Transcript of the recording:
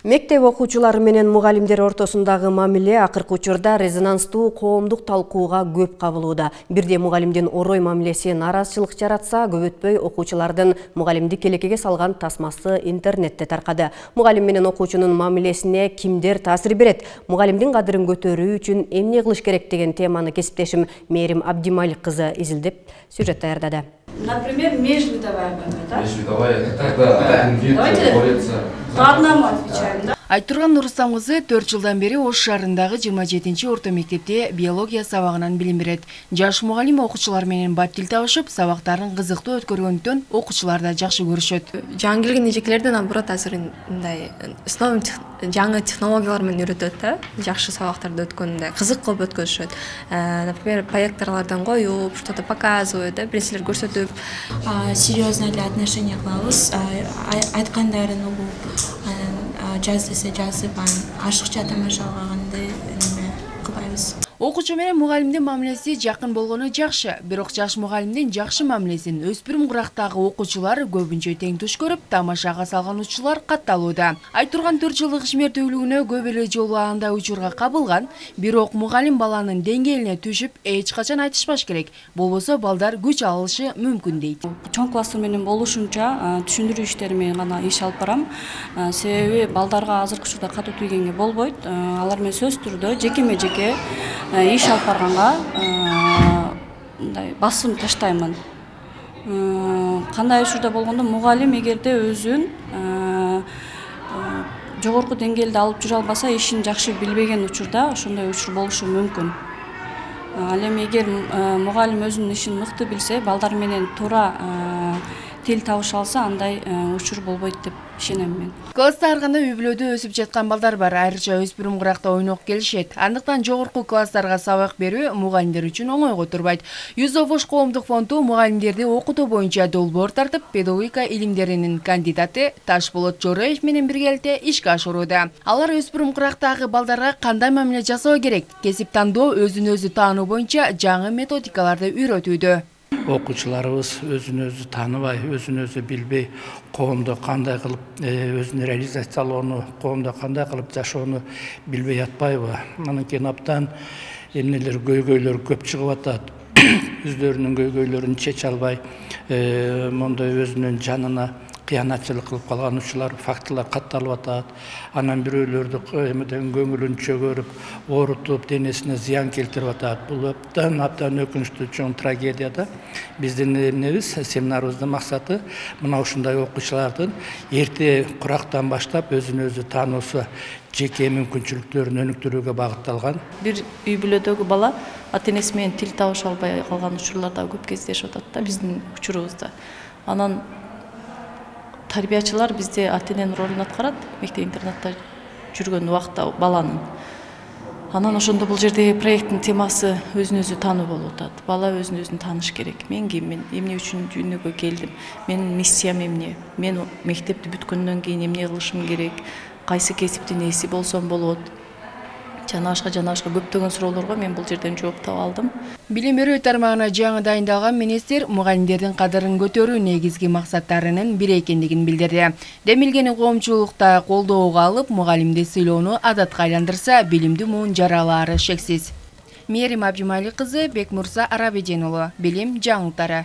Мектеп окуучулары менен мугалимдер ортосундагы мамиле акыркы учурда резонанстуу коомдук талкууга көп кабылууда. Бирде мугалимдин орой мамилеси нараазычылык жаратса, көп өтпөй окуучулардын мугалимди келекеге салган тасмасы интернетте таркады. Мугалим менен окуучунун мамилесине кимдер таасир берет? Мугалимдин кадырын көтөрүү үчүн эмне кылыш керек деген теманы кесиптешим Мээрим Абдималик кызы изилдеп сюжет даярдады. Например, межвидовая борьба, да? Межвидовая, это вид борется. По одному отвечаем, да? Айтурган Нурустам кызы 4 жылдан бери Ош шаарындагы 27-чи орто мектепте биология сабагынан билим берет. Жаш мугалим окуучулар менен бат тил табышып, сабактарын кызыктуу өткөргөндөн окуучулар да жакшы көрүшөт. Жаңы келген эжекелерди наоборот азыр мындай жаңы технологиялар менен үйрөтөт да. Жакшы сабактарды өткөндө кызык кылып өткөрүшөт. Например, проекторлордон коюп, что-то показывают, да, нерселер көрсөтүп, серьезно для отношения кылабыз, айткандарын угуп, жаз десе жазып, ашыкча тамашалаганды кылбайбыз. Окуучу менен мугалимдин мамилеси жакын болгону жакшы, бирок жаш мугалимдин жакшы мамилесин өспүрүм курактагы окуучулар көбүнчө тең туш көрүп, тамашага салган учурлар катталууда. Айтурган 4 жылдык ишмердүүлүгүнө көп эле жолу андай учурга кабылган, бирок мугалим баланын деңгээлине түшүп, эч качан айтышпаш керек. Болбосо балдар күч алышы мүмкүн дейт. Чоң класстар менен болушунча түшүндүрүү иштери менен гана иш алып барам. Себеби балдарга азыркы учурда катуу тийгенге болбойт. Алар менен сөз түрдө жекеме-жеке иш алып барганга мындай басым таштаймын. Кандай учурда болгондо мугалим эгерде өзүн жогорку деңгээлде алып жүрө албаса, ишин жакшы билбеген учурда ошондой учур болушу мүмкүн. Ал эми эгер мугалим өзүнүн ишин мыкты билсе, балдар менен туура тил табыша алса, андай учур болбойт деп ишенем мен. Класста ар кандай үй-бүлөдө өсүп жаткан балдар бар, айрыкча өспүрүм куракта ойнок келишет. Андыктан жогорку класстарга сабак берүү мугалимдер үчүн оңойго турбайт. Юзов Ош коомдук фонду мугалимдерди окутуу боюнча долбоор тартып, педагогика илимдеринин кандидаты Ташболот Жореев менен биргеликте ишке ашырууда. Алар өспүрүм курактагы балдарга кандай мамиле жасоо керек, кесип тандоо, өзүн өзү таануу боюнча жаңы методикаларды үйрөтүүдө. Окуучуларыбыз өзүн өзү тааныбай, өзүн өзү билбей, коомдо кандай кылып өзүн реализациялоону, коомдо кандай кылып жашоону билбей атпайбы. Анан кийин абдан эмнелер көйгөйлөр көп чыгып атат. Өздөрүнүн көйгөйлөрүн чече албай, мондой өзүнүн жанына кыянатчылык кылып калган учурлар, фактылар катталып атат. Анан бирөөлөрдү эмеден көңүлүн чөгөрүп, оорутуп, денесине зыян келтирип атат. Бул абдан өкүнүчтүү чоң трагедия да. Биздин эмнебиз, семинарыбыздын максаты мына ушундай окуучулардын эрте курактан баштап өзүн өзү таануусу, жеке мүмкүнчүлүктөрүн өнүктүрүүгө багытталган. Бир үй бүлөдөгү бала ата-энеси менен тил табыша албай калган учурлар да көп кездешип атат да биздин учурубузда. Анан тарбиячылар бизде ата-эненин ролун аткарат, мектеп-интернатта жүргөн убакта баланын. Анан ошондо бул жерде проекттин темасы өзүн өзү таануу болуп атат. Бала өзүн өзүн тааныш керек. Мен киммин, эмне үчүн дүйнөгө келдим, менин миссиям эмне, мен мектепти бүткөндөн кийин эмне кылышым керек, кайсы кесиптин ээси болсом болот. Жана башка көптөгөн суроолорго мен бул жерден жооп таба алдым. Билим берүү тармагына жаңы дайындалган министр мугалимдердин кадырын көтөрүү негизги максаттарынын бири экендигин билдирди. Демилгени коомчулукта колдоого алып, мугалимди сыйлоону адатка айландырса, билимди муун жаралаары шексиз. Мээрим Абдималик кызы, Бекмурса Арабеден уулу, Билим жаңылыктары.